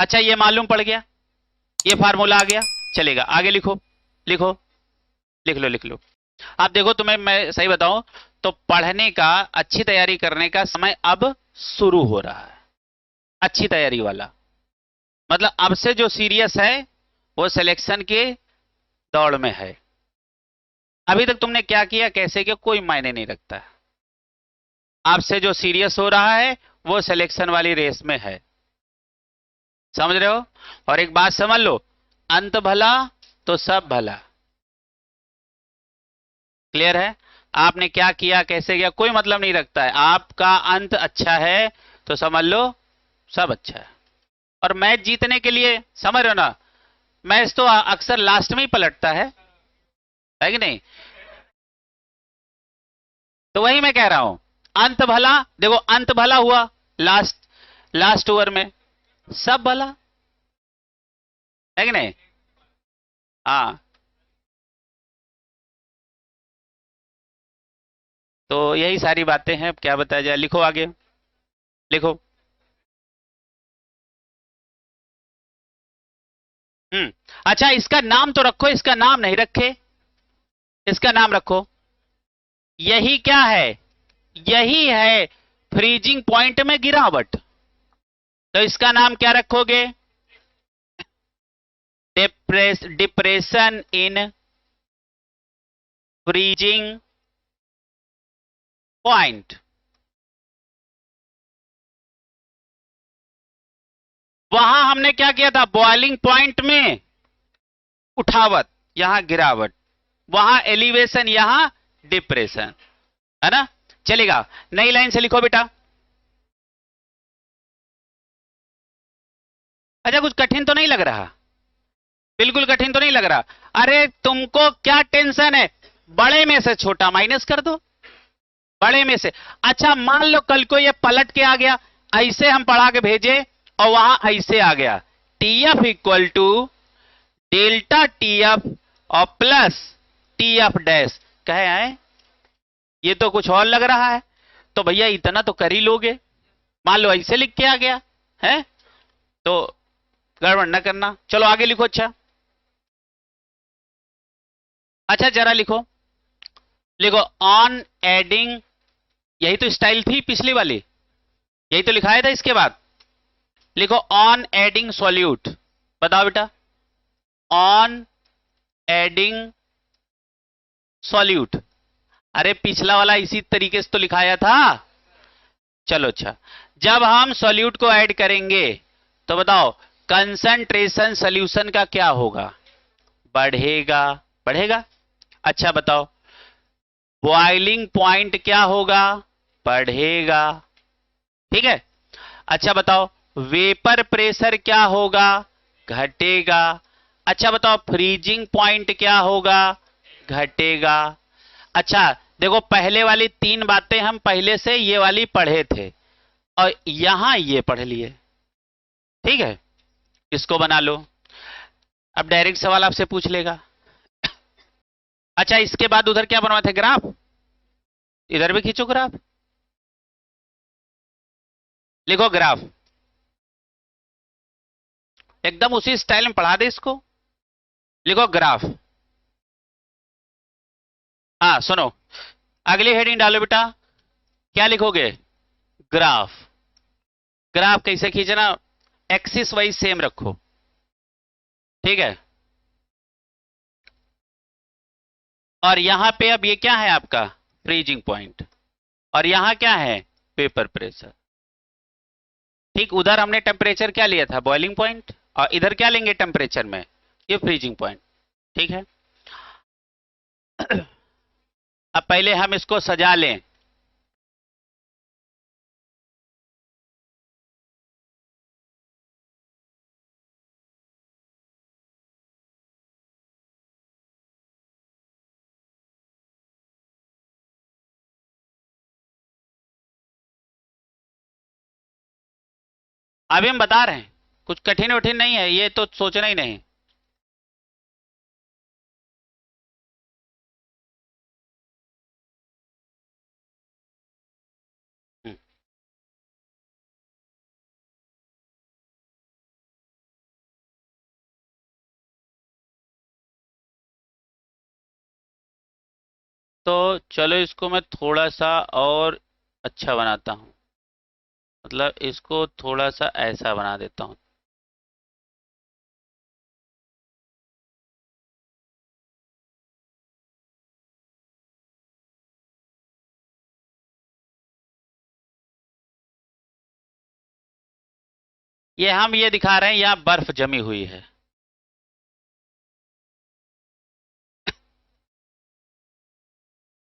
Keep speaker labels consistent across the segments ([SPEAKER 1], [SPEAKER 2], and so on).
[SPEAKER 1] अच्छा ये मालूम पड़ गया, ये फार्मूला आ गया, चलेगा। आगे लिखो, लिखो, लिख लो, लिख लो। आप देखो, तुम्हें मैं सही बताऊं तो पढ़ने का, अच्छी तैयारी करने का समय अब शुरू हो रहा है, अच्छी तैयारी वाला। मतलब अब से जो सीरियस है वो सिलेक्शन के दौड़ में है। अभी तक तुमने क्या किया, कैसे किया, कोई मायने नहीं रखता है। आपसे जो सीरियस हो रहा है वो सिलेक्शन वाली रेस में है। समझ रहे हो? और एक बात समझ लो, अंत भला तो सब भला। क्लियर है? आपने क्या किया, कैसे किया, कोई मतलब नहीं रखता है। आपका अंत अच्छा है तो समझ लो सब अच्छा है। और मैच जीतने के लिए, समझ रहे हो ना, मैच तो अक्सर लास्ट में ही पलटता है कि नहीं? तो वही मैं कह रहा हूं, अंत भला। देखो अंत भला हुआ, लास्ट, लास्ट ओवर में सब भला, है कि नहीं? हाँ। तो यही सारी बातें हैं, अब क्या बताया जाए। लिखो आगे, लिखो। हम्म। अच्छा इसका नाम तो रखो, इसका नाम नहीं रखे, इसका नाम रखो। यही क्या है, यही है फ्रीजिंग पॉइंट में गिरावट। तो इसका नाम क्या रखोगे? Depression in freezing point. वहां हमने क्या किया था, बॉइलिंग पॉइंट में उठावत, यहां गिरावट, वहां एलिवेशन, यहां डिप्रेशन, है ना? चलेगा। नई लाइन से लिखो बेटा। अच्छा कुछ कठिन तो नहीं लग रहा? बिल्कुल कठिन तो नहीं लग रहा? अरे तुमको क्या टेंशन है, बड़े में से छोटा माइनस कर दो, बड़े में से। अच्छा मान लो कल को ये पलट के आ गया, ऐसे हम पढ़ा के भेजे और वहां ऐसे आ गया, TF equal to delta TF और प्लस टीएफ डैश, कहे आए ये तो कुछ और लग रहा है। तो भैया इतना तो कर ही लोगे। मान लो ऐसे लिख के आ गया है, तो गड़बड़ न करना। चलो आगे लिखो। अच्छा, अच्छा जरा लिखो, लिखो ऑन एडिंग, यही तो स्टाइल थी पिछली वाली, यही तो लिखाया था। इसके बाद लिखो ऑन एडिंग सॉल्यूट। बताओ बेटा, ऑन एडिंग सॉल्यूट। अरे पिछला वाला इसी तरीके से तो लिखाया था। चलो अच्छा, जब हम सॉल्यूट को ऐड करेंगे तो बताओ कंसंट्रेशन सॉल्यूशन का क्या होगा? बढ़ेगा, बढ़ेगा। अच्छा बताओ बॉइलिंग पॉइंट क्या होगा? बढ़ेगा। ठीक है। अच्छा बताओ वेपर प्रेशर क्या होगा? घटेगा। अच्छा बताओ फ्रीजिंग पॉइंट क्या होगा? घटेगा। अच्छा देखो पहले वाली तीन बातें हम पहले से ये वाली पढ़े थे और यहां ये पढ़ लिए। ठीक है, इसको बना लो। अब डायरेक्ट सवाल आपसे पूछ लेगा। अच्छा इसके बाद उधर क्या बनवाए थे, ग्राफ? इधर भी खींचो ग्राफ, लिखो ग्राफ, एकदम उसी स्टाइल में पढ़ा दे इसको। लिखो ग्राफ। हाँ सुनो, अगली हेडिंग डालो बेटा। क्या लिखोगे? ग्राफ। ग्राफ कैसे खींचना? एक्सिस वाइज सेम रखो। ठीक है। और यहां पे अब ये क्या है आपका? Freezing point. और यहां क्या है? Paper pressure. ठीक, उधर हमने टेम्परेचर क्या लिया था, बॉइलिंग पॉइंट, और इधर क्या लेंगे टेम्परेचर में? ये फ्रीजिंग पॉइंट। ठीक है। अब पहले हम इसको सजा लें। अभी हम बता रहे हैं, कुछ कठिन वठिन नहीं है, ये तो सोचना ही नहीं। हम्म, तो चलो इसको मैं थोड़ा सा और अच्छा बनाता हूँ, मतलब इसको थोड़ा सा ऐसा बना देता हूँ। ये हम ये दिखा रहे हैं यहाँ बर्फ जमी हुई है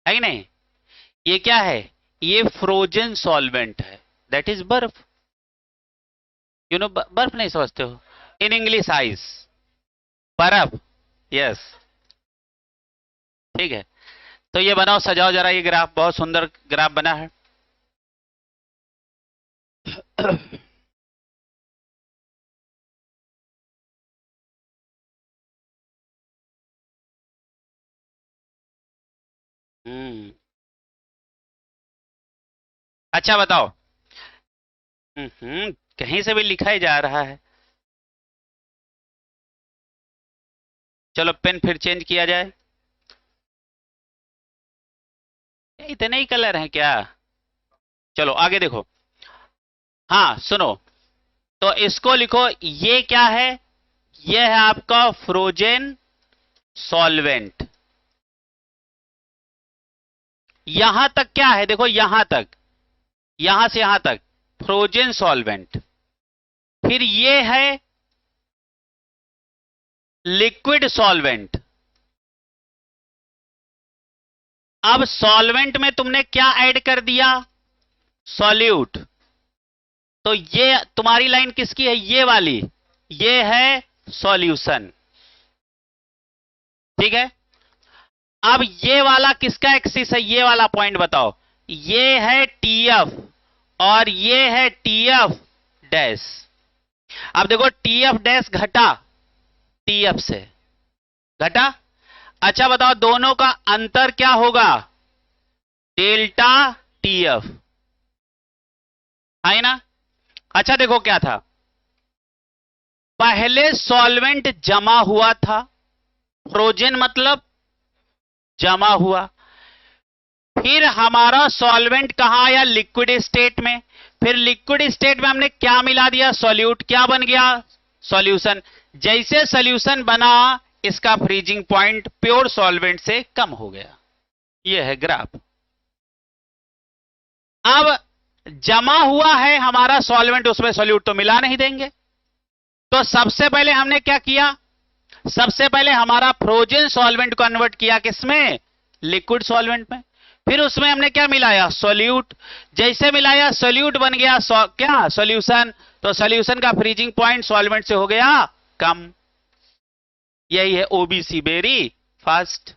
[SPEAKER 1] कि नहीं? ये क्या है? ये फ्रोजन सॉल्वेंट है, दैट इज बर्फ। यू नो, बर्फ नहीं समझते हो? इन इंग्लिश आइस, बर्फ। यस, ठीक है। तो ये बनाओ, सजाओ जरा ये ग्राफ, बहुत सुंदर ग्राफ बना है। हम्म। अच्छा बताओ। कहीं से भी लिखा ही जा रहा है। चलो पेन फिर चेंज किया जाए। इतने ही कलर हैं क्या? चलो आगे देखो। हाँ सुनो, तो इसको लिखो, ये क्या है? ये है आपका फ्रोजन सॉल्वेंट। यहां तक क्या है? देखो यहां तक, यहां से यहां तक फ्रोजन सॉल्वेंट। फिर ये है लिक्विड सॉल्वेंट। अब सॉल्वेंट में तुमने क्या ऐड कर दिया? सॉल्यूट। तो ये तुम्हारी लाइन किसकी है? ये वाली, ये है सॉल्यूशन, ठीक है। अब ये वाला किसका एक्सिस है? ये वाला पॉइंट बताओ। ये है टीएफ और ये है टीएफ डैश। अब देखो टीएफ डैश घटा, टीएफ से घटा। अच्छा बताओ दोनों का अंतर क्या होगा? डेल्टा टीएफ, है ना? अच्छा देखो क्या था, पहले सॉल्वेंट जमा हुआ था, फ्रोजन मतलब जमा हुआ। फिर हमारा सॉल्वेंट कहां आया? लिक्विड स्टेट में। फिर लिक्विड स्टेट में हमने क्या मिला दिया? सॉल्यूट। क्या बन गया? सॉल्यूशन। जैसे सॉल्यूशन बना, इसका फ्रीजिंग पॉइंट प्योर सॉल्वेंट से कम हो गया। यह है ग्राफ। अब जमा हुआ है हमारा सॉल्वेंट, उसमें सॉल्यूट तो मिला नहीं देंगे। तो सबसे पहले हमने क्या किया? सबसे पहले हमारा फ्रोजन सॉल्वेंट कन्वर्ट किया किसमें? लिक्विड सॉल्वेंट में। फिर उसमें हमने क्या मिलाया? सॉल्यूट। जैसे मिलाया सॉल्यूट बन गया क्या? सॉल्यूशन। तो सॉल्यूशन का फ्रीजिंग पॉइंट सॉल्वेंट से हो गया कम। यही है ओबीसी, वेरी फास्ट।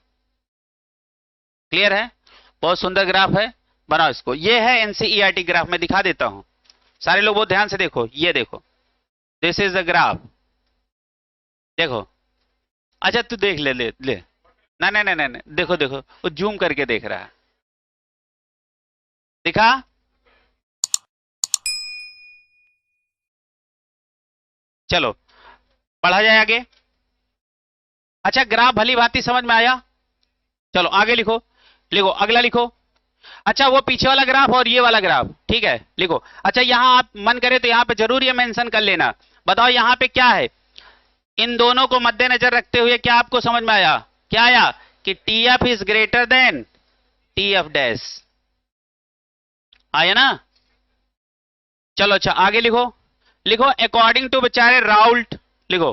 [SPEAKER 1] क्लियर है? बहुत सुंदर ग्राफ है, बनाओ इसको। ये है एनसीईआरटी ग्राफ, में दिखा देता हूं। सारे लोग बहुत ध्यान से देखो, ये देखो, दिस इज द ग्राफ। देखो। अच्छा तू देख ले ले ले। ना ना ना ना, देखो देखो, वो जूम करके देख रहा है। दिखा? चलो पढ़ा जाए आगे। अच्छा ग्राफ भली भांति समझ में आया? चलो आगे लिखो, लिखो अगला लिखो। अच्छा वो पीछे वाला ग्राफ और ये वाला ग्राफ, ठीक है, लिखो। अच्छा यहां आप मन करे तो यहां पे जरूर ये मेंशन कर लेना। बताओ यहां पे क्या है? इन दोनों को मद्देनजर रखते हुए क्या आपको समझ में आया? क्या आया? कि TF is greater than TF dash. आया ना? चलो अच्छा आगे लिखो। लिखो अकॉर्डिंग टू बेचारे राउल्ट, लिखो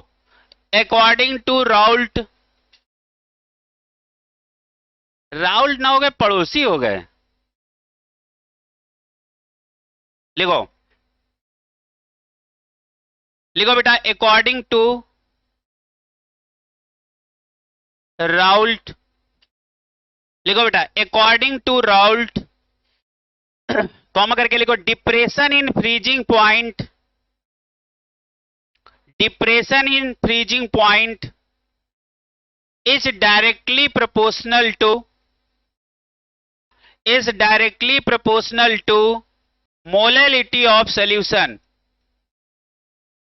[SPEAKER 1] अकॉर्डिंग टू राउल्ट। राउल्ट ना हो गए, पड़ोसी हो गए। लिखो, लिखो बेटा अकॉर्डिंग टू राउल्ट। लिखो बेटा अकॉर्डिंग टू राउल्ट, कॉमा करके लिखो, depression in freezing point, depression in freezing point is directly proportional to, is directly proportional to molality of solution,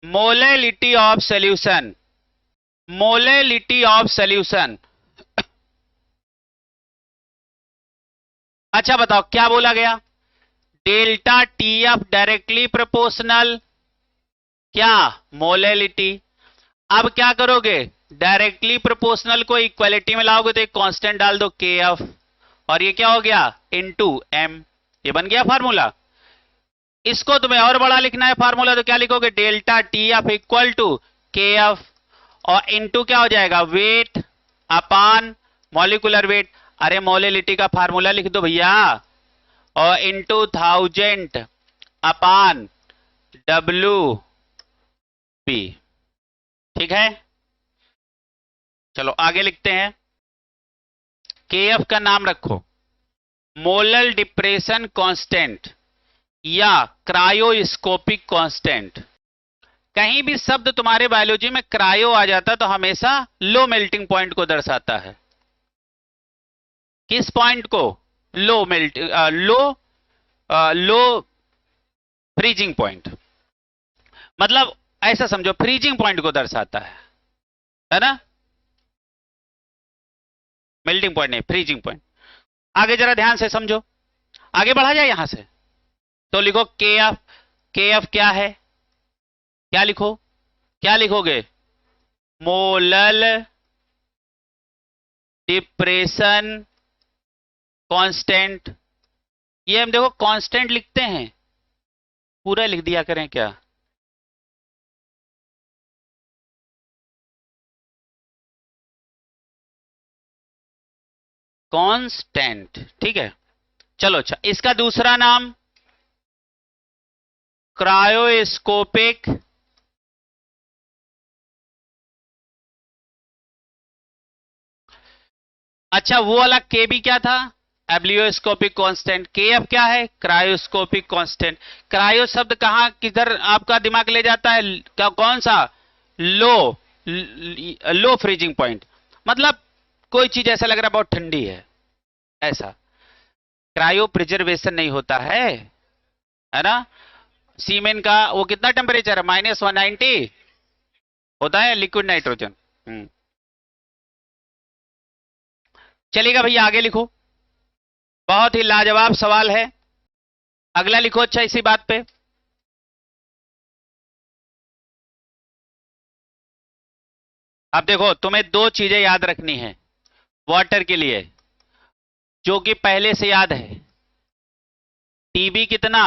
[SPEAKER 1] molality of solution, molality of solution। अच्छा बताओ क्या बोला गया, delta T F directly proportional क्या, molality. अब क्या करोगे, directly proportional को इक्वालिटी में लाओगे तो एक कांस्टेंट डाल दो के एफ, और ये क्या हो गया इनटू एम, ये बन गया फार्मूला। इसको तुम्हें और बड़ा लिखना है फार्मूला, तो क्या लिखोगे, delta T F equal to K F, और इनटू क्या हो जाएगा, वेट अपान मॉलिक्यूलर वेट। अरे मोलैलिटी का फार्मूला लिख दो भैया, और इनटू 1000 अपान डब्ल्यू पी। ठीक है, चलो आगे लिखते हैं। के एफ का नाम रखो मोलल डिप्रेशन कांस्टेंट या क्रायोस्कोपिक कांस्टेंट। कहीं भी शब्द तुम्हारे बायोलॉजी में क्रायो आ जाता तो हमेशा लो मेल्टिंग पॉइंट को दर्शाता है। किस पॉइंट को, लो मेल्टिंग, लो फ्रीजिंग पॉइंट, मतलब ऐसा समझो फ्रीजिंग पॉइंट को दर्शाता है ना, मेल्टिंग पॉइंट नहीं, फ्रीजिंग पॉइंट। आगे जरा ध्यान से समझो, आगे बढ़ा जाए यहां से, तो लिखो के एफ। के एफ क्या है, क्या लिखो, क्या लिखोगे, मोलल डिप्रेशन कांस्टेंट। ये हम देखो कांस्टेंट लिखते हैं, पूरा लिख दिया करें क्या, कांस्टेंट, ठीक है। चलो अच्छा, इसका दूसरा नाम क्रायोस्कोपिक अच्छा, वो वाला के भी क्या था, एब्लियोस्कोपिक कांस्टेंट। के एफ क्या है, क्रायोस्कोपिक कांस्टेंट। क्रायो शब्द कहां किधर आपका दिमाग ले जाता है, क्या कौन सा, लो फ्रीजिंग पॉइंट, मतलब कोई चीज ऐसा लग रहा है बहुत ठंडी है, ऐसा। क्रायो प्रिजर्वेशन नहीं होता है ना। सीमेन का वो कितना टेम्परेचर है, -190 होता है, लिक्विड नाइट्रोजन। चलिएगा भैया आगे लिखो, बहुत ही लाजवाब सवाल है, अगला लिखो। अच्छा इसी बात पे, अब देखो तुम्हें दो चीजें याद रखनी है वाटर के लिए, जो कि पहले से याद है। टीबी कितना,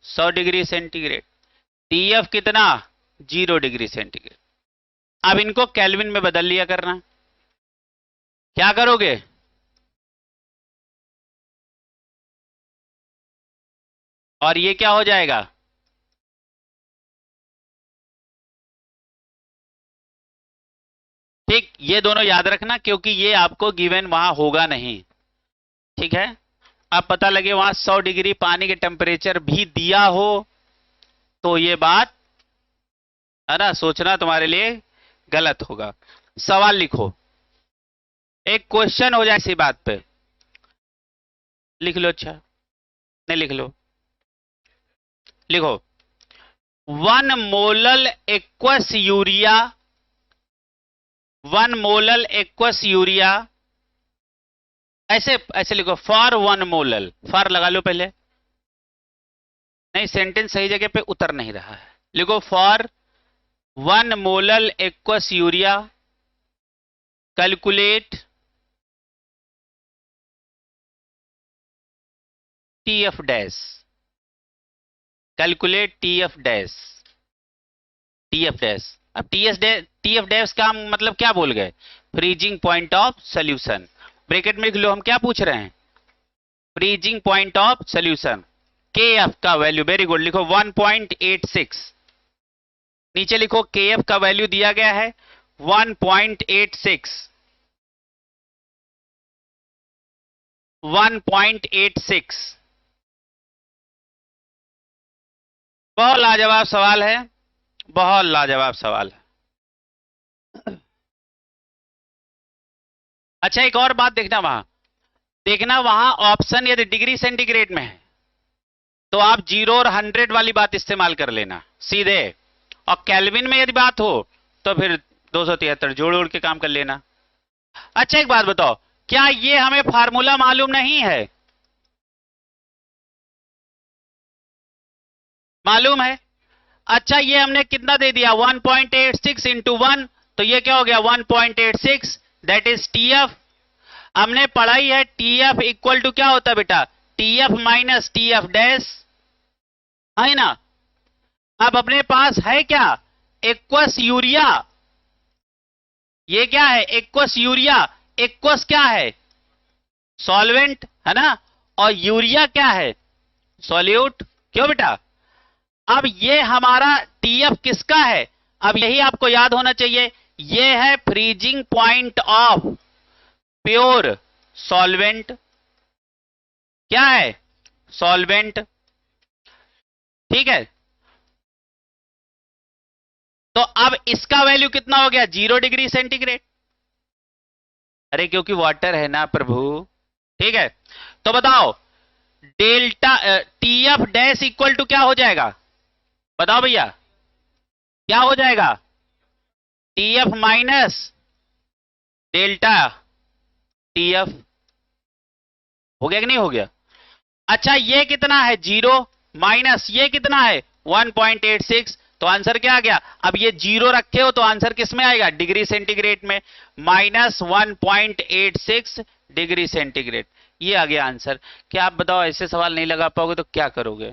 [SPEAKER 1] 100 डिग्री सेंटीग्रेड, टीएफ कितना, 0 डिग्री सेंटीग्रेड। अब इनको केल्विन में बदल लिया करना। क्या करोगे, और ये क्या हो जाएगा, ठीक, ये दोनों याद रखना क्योंकि ये आपको गिवन वहां होगा नहीं, ठीक है। अब पता लगे वहां 100 डिग्री पानी के टेम्परेचर भी दिया हो तो ये बात है ना, सोचना तुम्हारे लिए गलत होगा। सवाल लिखो, एक क्वेश्चन हो जाए इसी बात पे, लिख लो। अच्छा नहीं, लिख लो, लिखो 1 molal aqueous urea, 1 molal aqueous urea, ऐसे ऐसे लिखो, फॉर 1 मोलल, फॉर लगा लो पहले, नहीं सेंटेंस सही जगह पे उतर नहीं रहा है, लिखो for 1 molal aqueous urea calculate TF dash, calculate TF dash, TF dash. अब टीएफ डैश का हम मतलब क्या बोल गए, freezing point of solution. Bracket में लिख लो, हम क्या पूछ रहे हैं, फ्रीजिंग पॉइंट ऑफ सोल्यूशन। के एफ का वैल्यू, वेरी गुड, लिखो 1.86, नीचे लिखो के एफ का वैल्यू दिया गया है 1.86, 1.86। बहुत लाजवाब सवाल है, बहुत लाजवाब सवाल है। अच्छा एक और बात देखना, वहां ऑप्शन यदि डिग्री सेंटीग्रेड में है तो आप 0 और 100 वाली बात इस्तेमाल कर लेना सीधे, और केल्विन में यदि बात हो तो फिर 273 जोड़ जोड़ के काम कर लेना। अच्छा एक बात बताओ, क्या ये हमें फार्मूला मालूम नहीं है, मालूम है। अच्छा ये हमने कितना दे दिया 1.86 इंटू 1, तो ये क्या हो गया 1.86, दैट इज टीएफ। हमने पढ़ाई है टीएफ इक्वल टू क्या होता है बेटा, टीएफ माइनस टीएफ डैश, है ना। अब अपने पास है क्या एक्वस यूरिया, ये क्या है एक्वस यूरिया, एक्वस क्या है सॉल्वेंट है ना, और यूरिया क्या है सॉल्यूट, क्यों बेटा। अब ये हमारा टीएफ किसका है, अब यही आपको याद होना चाहिए, ये है freezing point of pure solvent, क्या है सॉल्वेंट, ठीक है। तो अब इसका वैल्यू कितना हो गया 0 डिग्री सेंटीग्रेड, अरे क्योंकि वाटर है ना प्रभु, ठीक है। तो बताओ delta T F dash equal to क्या हो जाएगा, बताओ भैया क्या हो जाएगा, टीएफ माइनस डेल्टा टीएफ, हो गया कि नहीं हो गया। अच्छा ये कितना है 0 माइनस ये कितना है 1.86, तो आंसर क्या आ गया, अब ये 0 रखे हो तो आंसर किस में आएगा डिग्री सेंटीग्रेड में, माइनस 1.86 डिग्री सेंटीग्रेड, ये आ गया आंसर। क्या आप बताओ ऐसे सवाल नहीं लगा पाओगे तो क्या करोगे,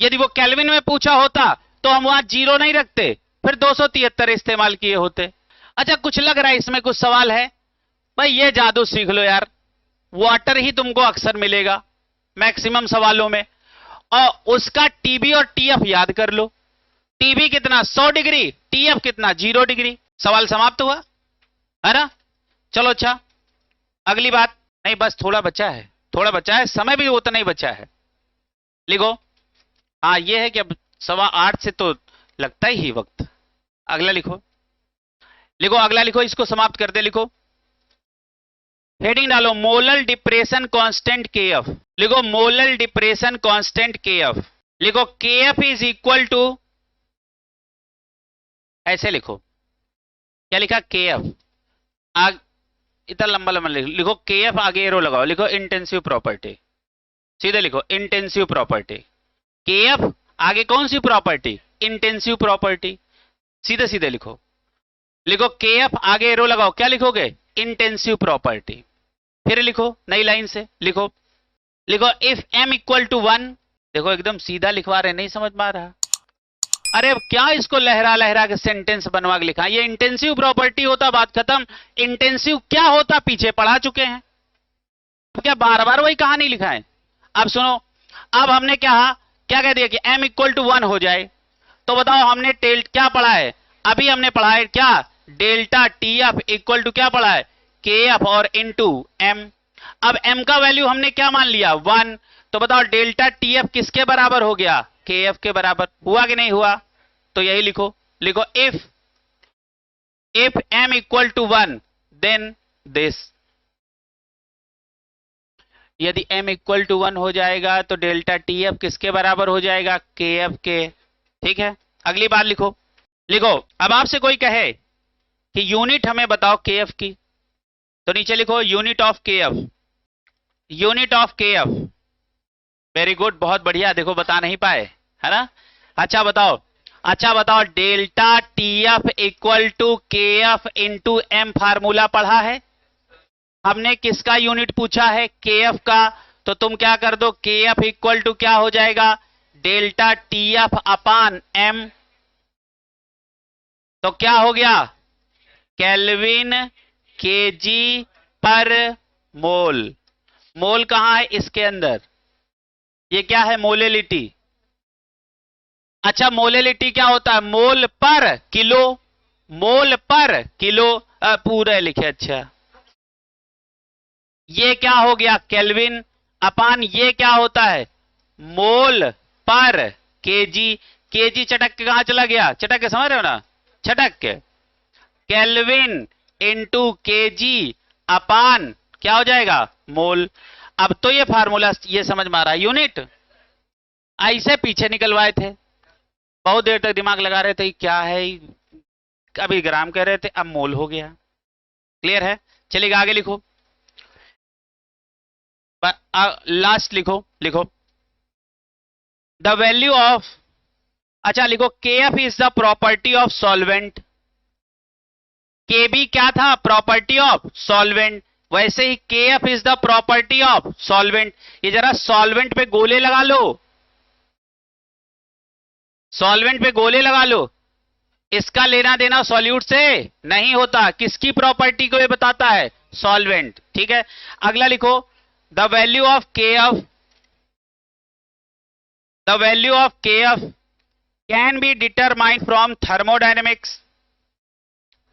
[SPEAKER 1] यदि वो केल्विन में पूछा होता तो हम वहां 0 नहीं रखते, फिर 273 इस्तेमाल किए होते। अच्छा कुछ लग रहा है इसमें कुछ सवाल है, भाई ये जादू सीख लो यार, वाटर ही तुमको अक्सर मिलेगा मैक्सिमम सवालों में, और उसका टीबी और टीएफ याद कर लो, टीबी कितना 100 डिग्री, टीएफ कितना 0 डिग्री, सवाल समाप्त हुआ है ना। चलो अच्छा अगली बात, नहीं बस थोड़ा बचा है, थोड़ा बचा है, समय भी उतना ही बचा है, लिखो। हाँ ये है कि अब 7:15 से तो लगता ही वक्त, अगला लिखो, लिखो अगला लिखो, इसको समाप्त कर दे, लिखो हेडिंग डालो मोलर डिप्रेशन कांस्टेंट केएफ, लिखो मोलर डिप्रेशन कांस्टेंट केएफ, लिखो केएफ इज इक्वल टू, ऐसे लिखो, क्या लिखा केएफ, आग इतना लंबा लंबा लिखो केएफ, आगे एरो लगाओ, लिखो इंटेंसिव प्रॉपर्टी, सीधे लिखो इंटेंसिव प्रॉपर्टी, केएफ आगे कौन सी प्रॉपर्टी इंटेंसिव प्रॉपर्टी, सीधे सीधे लिखो, लिखो केएफ आगे एरो लगाओ, क्या लिखोगे इंटेंसिव प्रॉपर्टी, फिर लिखो नई लाइन से, लिखो लिखो इफ m इक्वल टू 1, देखो एकदम सीधा लिखवा रहे, नहीं समझ में आ रहा, अरे क्या इसको लहरा लहरा के सेंटेंस बनवा के लिखा, ये इंटेंसिव प्रॉपर्टी होता बात खत्म, इंटेंसिव क्या होता पीछे पढ़ा चुके हैं, क्या बार बार वही कहानी लिखा है। अब सुनो, अब हमने क्या कह दिया कि m इक्वल टू 1 हो जाए, तो बताओ हमने क्या पढ़ा है, अभी हमने पढ़ा है क्या डेल्टा टीएफ इक्वल टू क्या पढ़ा है केएफ और इनटू m, अब m का वैल्यू हमने क्या मान लिया 1, तो बताओ डेल्टा टीएफ किसके बराबर हो गया केएफ के बराबर, हुआ कि नहीं हुआ, तो यही लिखो, लिखो if m equal to 1 then this, यदि m इक्वल टू 1 हो जाएगा तो डेल्टा टीएफ किसके बराबर हो जाएगा केएफ के, ठीक है। अगली बात लिखो, लिखो अब आपसे कोई कहे कि यूनिट हमें बताओ केएफ की, तो नीचे लिखो unit of KF, unit of KF, very good बहुत बढ़िया, देखो बता नहीं पाए है ना। अच्छा बताओ delta T F equal to K F into M formula पढ़ा है, हमने किसका यूनिट पूछा है केएफ का, तो तुम क्या कर दो केएफ इक्वल टू क्या हो जाएगा डेल्टा टीएफ अपान एम, तो क्या हो गया केल्विन केजी पर मोल, मोल कहां है इसके अंदर, ये क्या है मोलेलिटी, अच्छा मोलेलिटी क्या होता है मोल पर किलो, मोल पर किलो पूरा लिखे, अच्छा ये क्या हो गया केल्विन अपान ये क्या होता है मोल पर केजी, केजी चटक के कहां चला गया, चटक के समझ रहे हो ना, चटक के केल्विन इंटू केजी अपान क्या हो जाएगा मोल। अब तो ये फार्मूला ये समझ में आ रहा है, यूनिट ऐसे पीछे निकलवाए थे, बहुत देर तक दिमाग लगा रहे थे क्या है, अभी ग्राम कह रहे थे अब मोल हो गया, क्लियर है। चलिए आगे लिखो, लास्ट लिखो, लिखो द वैल्यू ऑफ, अच्छा लिखो के F is the property of solvent. के बी क्या था? Property of solvent. वैसे ही के F is the property of solvent. ये जरा सॉल्वेंट पे गोले लगा लो, सॉल्वेंट पे गोले लगा लो। इसका लेना देना सॉल्यूट से नहीं होता। किसकी प्रॉपर्टी को ये बताता है? सॉल्वेंट। ठीक है, अगला लिखो द वैल्यू ऑफ के एफ, द वैल्यू ऑफ के F can be determined from thermodynamics.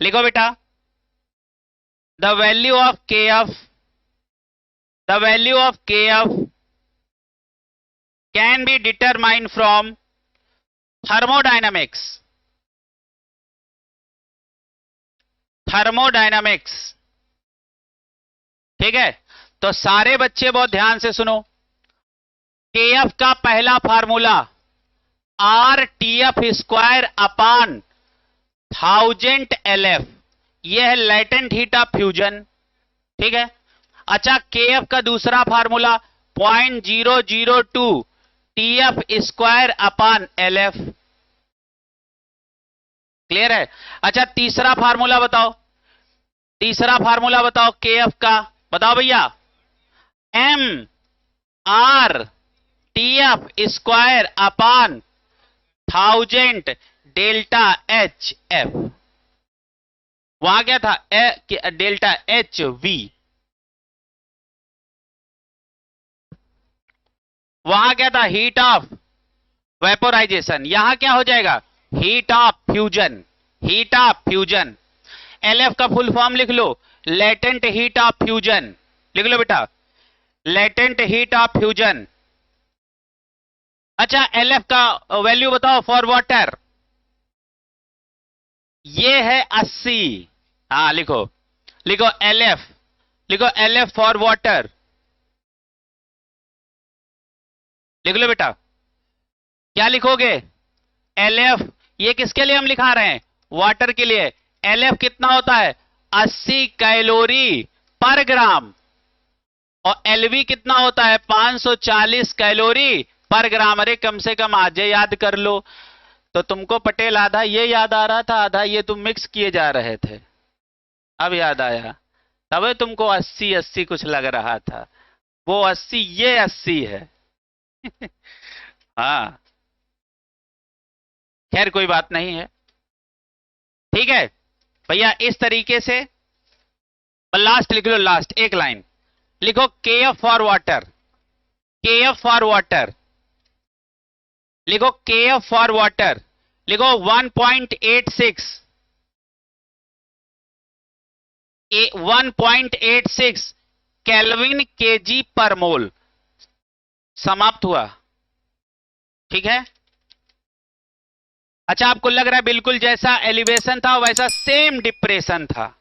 [SPEAKER 1] लिखो बेटा, द वैल्यू ऑफ के एफ, द वैल्यू ऑफ के F can be determined from thermodynamics, thermodynamics. ठीक है, तो सारे बच्चे बहुत ध्यान से सुनो। केएफ का पहला formula R T F square upon 1000 LF, यह है लेटेंट हीट ऑफ फ्यूजन। ठीक है, अच्छा केएफ का दूसरा formula 0.002 TF square upon LF। Clear है? अच्छा तीसरा फार्मूला बताओ, तीसरा फार्मूला बताओ केएफ का, बताओ भैया। M R TF square upon 1000 delta HF। वहां क्या था? Delta HV। वहां क्या था? Heat of vaporisation. यहां क्या हो जाएगा? Heat of fusion, heat of fusion. LF का फुल फॉर्म लिख लो, लेटेंट हीट ऑफ फ्यूजन। लिख लो बेटा, लेटेंट हीट ऑफ फ्यूजन। अच्छा LF का वैल्यू बताओ फॉर वाटर। ये है 80। हाँ लिखो, लिखो LF, लिखो LF फॉर वाटर। लिख लो बेटा, क्या लिखोगे? LF, ये किसके लिए हम लिखा रहे हैं? वाटर के लिए। LF कितना होता है? 80 कैलोरी पर ग्राम। और LV कितना होता है? 540 कैलोरी पर ग्राम। अरे कम से कम आज याद कर लो। तो तुमको पटेल आधा ये याद आ रहा था, आधा ये तुम मिक्स किए जा रहे थे, अब याद आया। तब तुमको 80-80 कुछ लग रहा था। वो 80 ये 80 है। हाँ खैर कोई बात नहीं है। ठीक है भैया, इस तरीके से लास्ट लिख लो, लास्ट एक लाइन लिखो, KF for water, KF for water. लिखो केएफ फॉर वाटर, लिखो 1.86 1.86 केल्विन केजी पर मोल। समाप्त हुआ। ठीक है, अच्छा आपको लग रहा है बिल्कुल जैसा एलिवेशन था वैसा सेम डिप्रेशन था।